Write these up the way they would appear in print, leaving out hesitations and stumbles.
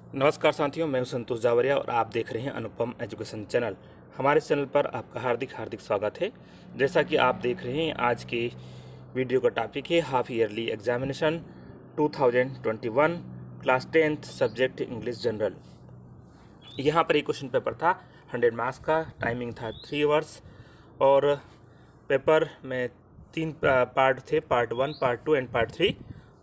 नमस्कार साथियों, मैं हूं संतोष जावरिया और आप देख रहे हैं अनुपम एजुकेशन चैनल। हमारे चैनल पर आपका हार्दिक हार्दिक स्वागत है। जैसा कि आप देख रहे हैं, आज के वीडियो का टॉपिक है half yearly examination 2021 class 10th subject English general. यहाँ पर एक क्वेश्चन पेपर था 100 मार्क्स का, टाइमिंग था 3 आवर्स और पेपर में 3 पार्ट थे, पार्ट 1, पार्ट 2 एंड पार्ट 3,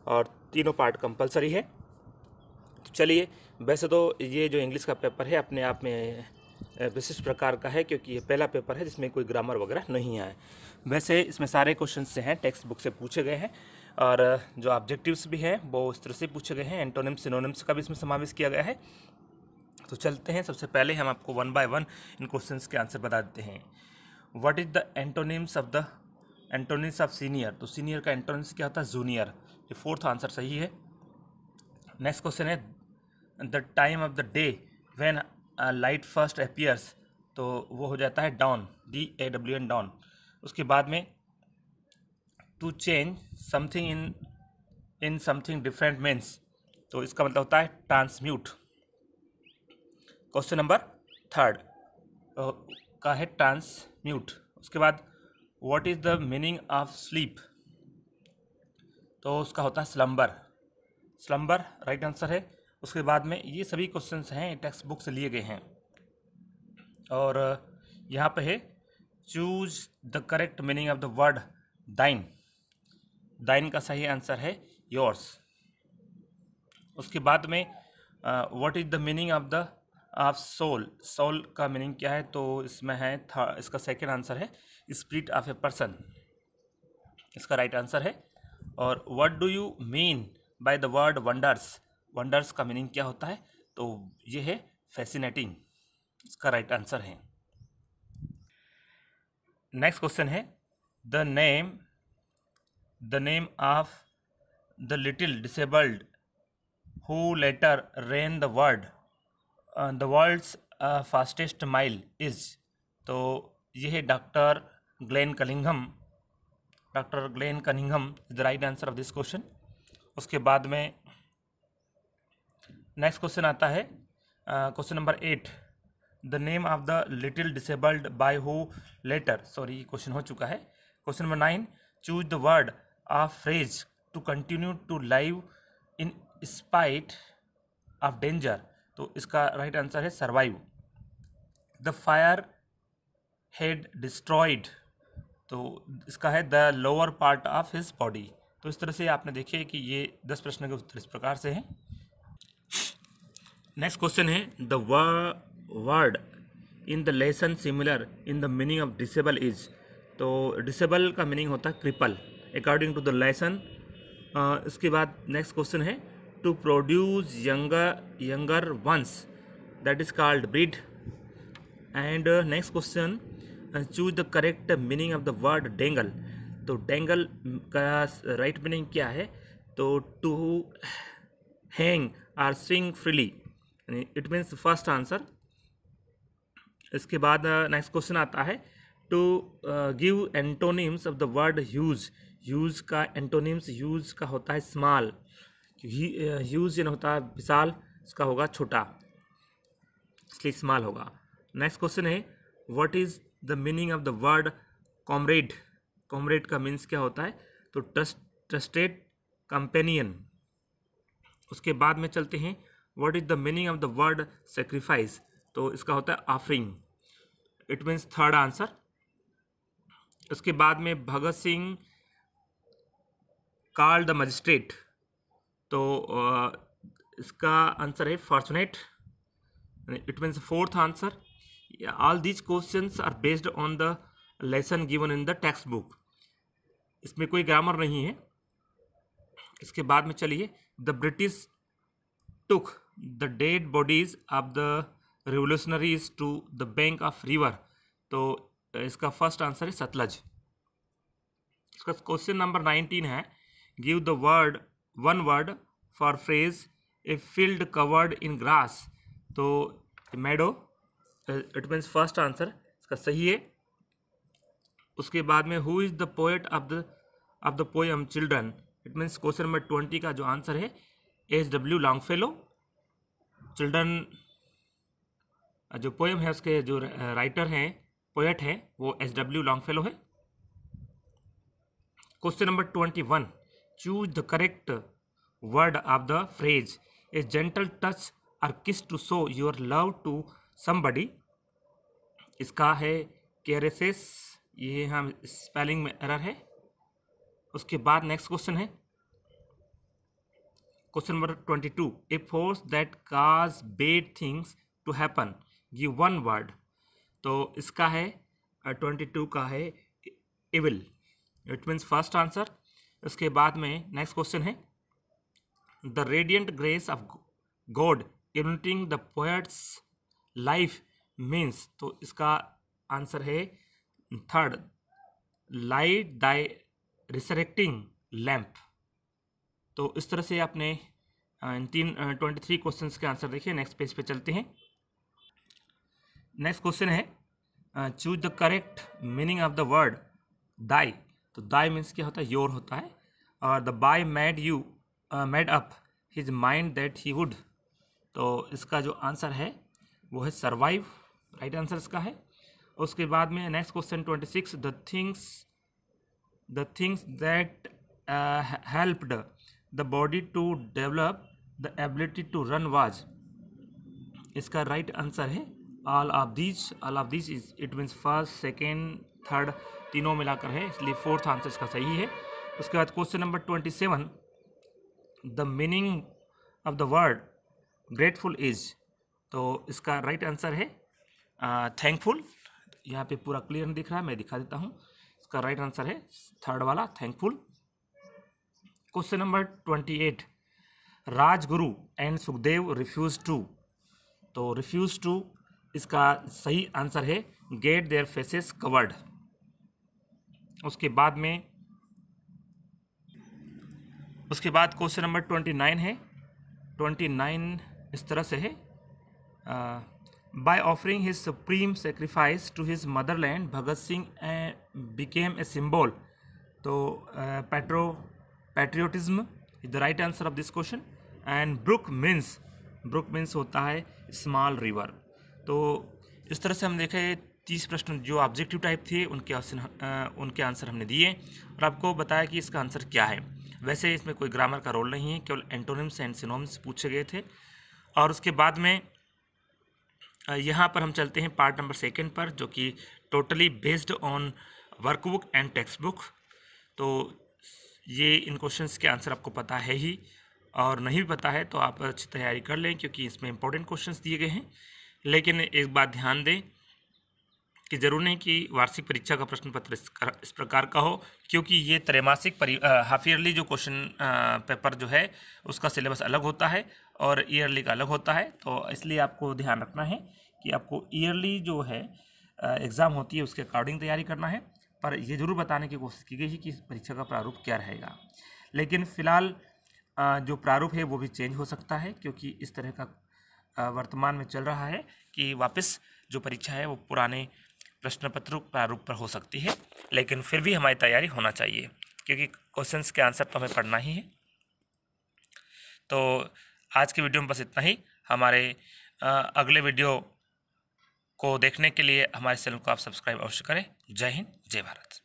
और तीनों पार्ट कंपलसरी है। तो चलिए, वैसे तो ये जो इंग्लिश का पेपर है अपने आप में विशिष्ट प्रकार का है, क्योंकि ये पहला पेपर है जिसमें कोई ग्रामर वगैरह नहीं आए। वैसे इसमें सारे क्वेश्चंस से हैं टेक्स्ट बुक से पूछे गए हैं, और जो ऑब्जेक्टिव्स भी हैं वो इस तरह से पूछे गए हैं। एंटोनिम्स सिनोनिम्स का भी इसमें समावेश किया गया है। तो चलते हैं, सबसे पहले हम आपको 1 बाय 1 इन क्वेश्चंस के आंसर बता देते हैं। What is the antonyms of senior? तो सीनियर का एंटोनिम्स क्या होता है? जूनियर। ये फोर्थ आंसर सही है। नेक्स्ट क्वेश्चन है the time of the day when light first appears, तो वो हो जाता है डाउन, DAWN डाउन। उसके बाद में to change something in something different means, तो इसका मतलब होता है ट्रांसम्यूट। क्वेश्चन नंबर 3 का है ट्रांसम्यूट। उसके बाद what is the meaning of sleep? तो उसका होता है स्लम्बर राइट आंसर है। उसके बाद में ये सभी क्वेश्चंस हैं टेक्स्ट बुक से लिए गए हैं, और यहाँ पे है choose the correct meaning of the word thine का सही आंसर है योर्स। उसके बाद में what is the meaning of soul का मीनिंग क्या है? तो इसमें है इसका सेकेंड आंसर है स्पिरिट ऑफ ए पर्सन, इसका राइट आंसर है। और what do you mean by the word wonders का मीनिंग क्या होता है? तो ये है फैसिनेटिंग, इसका राइट आंसर है। नेक्स्ट क्वेश्चन है the name of the little disabled who later ran the world's fastest mile is, तो ये है doctor Glenn Cunningham is the right answer of this question. उसके बाद में नेक्स्ट क्वेश्चन आता है question number 8 the name of the little disabled by who later, sorry question हो चुका है। Question number 9 choose the word of phrase to continue to live in spite of danger, तो इसका राइट आंसर है survive. The fire head destroyed, तो इसका है the lower part of his body. तो इस तरह से आपने देखिए कि ये 10 प्रश्न के उत्तर इस प्रकार से हैं। नेक्स्ट क्वेश्चन है the word in the lesson similar in the meaning of disable is, तो डिसेबल का मीनिंग होता है cripple according to the lesson. इसके बाद नेक्स्ट क्वेश्चन है to produce younger ones that is called breed. And next question choose the correct meaning of the word dangle, तो dangle का right meaning क्या है? तो to hang or swing freely, it means first answer. इसके बाद next question आता है to give antonyms of the word huge का एंटोनिम्स, ह्यूज का होता है स्मॉल, ह्यूज होता है विशाल, इसका होगा छोटा, इसलिए स्मॉल होगा। नेक्स्ट क्वेश्चन है what is the meaning of the word comrade का मीन्स क्या होता है? तो ट्रस्टेड कंपेनियन। उसके बाद में चलते हैं what is the meaning of the word sacrifice, तो इसका होता है offering, it means third answer. उसके बाद में Bhagat Singh called the magistrate, तो इसका आंसर है fortunate, it means fourth answer. All these questions are based on the lesson given in the text book, इसमें कोई ग्रामर नहीं है। इसके बाद में चलिए the British took the dead bodies of the revolutionaries to the bank of river, तो इसका फर्स्ट आंसर है सतलज। इसका क्वेश्चन नंबर 19 है give the one word for phrase a field covered in grass, तो मेडो, इट मीन्स फर्स्ट आंसर, इसका सही है। उसके बाद में who is the poet of the poem children, it means question number 20 का जो आंसर है HW लॉन्गफेलो। चिल्ड्रन जो पोएम है उसके जो राइटर हैं, पोएट है, वो SW लॉन्गफेलो है। Question number 21, choose the correct word of the phrase A gentle touch और kiss to show your love to somebody. इसका है केरेसेस, ये हम स्पेलिंग में एरर है। उसके बाद नेक्स्ट क्वेश्चन है question number 22, a force that cause bad things to happen, give one word. तो इसका है 22 का है evil, it means first answer. उसके बाद में नेक्स्ट क्वेश्चन है the radiant grace of god illuminating the poet's life means. तो इसका आंसर है third, light thy resurrecting lamp. तो इस तरह से आपने इन 23 क्वेश्चंस के आंसर देखिए। नेक्स्ट पेज पे चलते हैं। नेक्स्ट क्वेश्चन है choose the correct meaning of the word die. तो दाई मीन्स क्या होता है, योर होता है। और the boy made up his mind that he would. तो इसका जो आंसर है वो है सर्वाइव, राइट आंसर इसका है। उसके बाद में next question 26, the things that helped the body to develop the ability to run was. इसका राइट आंसर है all of these is, it means first, second, third, तीनों मिलाकर है, इसलिए फोर्थ आंसर इसका सही है। उसके बाद question number 27, the meaning of the word grateful is. तो इसका राइट आंसर है थैंकफुल। यहाँ पे पूरा क्लियर दिख रहा है, मैं दिखा देता हूँ। इसका राइट आंसर है थर्ड वाला, thankful. Question number 28, Rajguru and Sukhdev refuse to. तो रिफ्यूज टू इसका सही आंसर है गेट देयर फेसेस कवर्ड। उसके बाद क्वेश्चन नंबर 29 है। 29 इस तरह से है, by offering his supreme sacrifice to his motherland Bhagat Singh became a symbol. तो patriotism is the right answer of this question. And brook means होता है स्मॉल रिवर। तो इस तरह से हम देखें 30 प्रश्न जो ऑब्जेक्टिव टाइप थे उनके आंसर हमने दिए और आपको बताया कि इसका आंसर क्या है। वैसे इसमें कोई ग्रामर का रोल नहीं है, केवल एंटोनिम्स एंड सिनोनिम्स पूछे गए थे। और उसके बाद में यहाँ पर हम चलते हैं पार्ट नंबर 2 पर, जो कि totally based on workbook and text book. तो ये इन क्वेश्चंस के आंसर आपको पता है ही, और नहीं भी पता है तो आप अच्छी तैयारी कर लें क्योंकि इसमें इंपॉर्टेंट क्वेश्चंस दिए गए हैं। लेकिन एक बात ध्यान दें कि ज़रूर नहीं कि वार्षिक परीक्षा का प्रश्न पत्र इस प्रकार का हो, क्योंकि ये त्रैमासिक हाफ ईयरली जो क्वेश्चन पेपर जो है उसका सिलेबस अलग होता है और ईयरली का अलग होता है। तो इसलिए आपको ध्यान रखना है कि आपको ईयरली जो है एग्ज़ाम होती है उसके अकॉर्डिंग तैयारी करना है। पर ये ज़रूर बताने की कोशिश की गई है कि इस परीक्षा का प्रारूप क्या रहेगा। लेकिन फ़िलहाल जो प्रारूप है वो भी चेंज हो सकता है, क्योंकि इस तरह का वर्तमान में चल रहा है कि वापस जो परीक्षा है वो पुराने प्रश्न पत्र प्रारूप पर हो सकती है। लेकिन फिर भी हमारी तैयारी होना चाहिए, क्योंकि क्वेश्चंस के आंसर तो हमें पढ़ना ही है। तो आज के वीडियो में बस इतना ही। हमारे अगले वीडियो को देखने के लिए हमारे चैनल को आप सब्सक्राइब अवश्य करें। जय हिंद, जय भारत।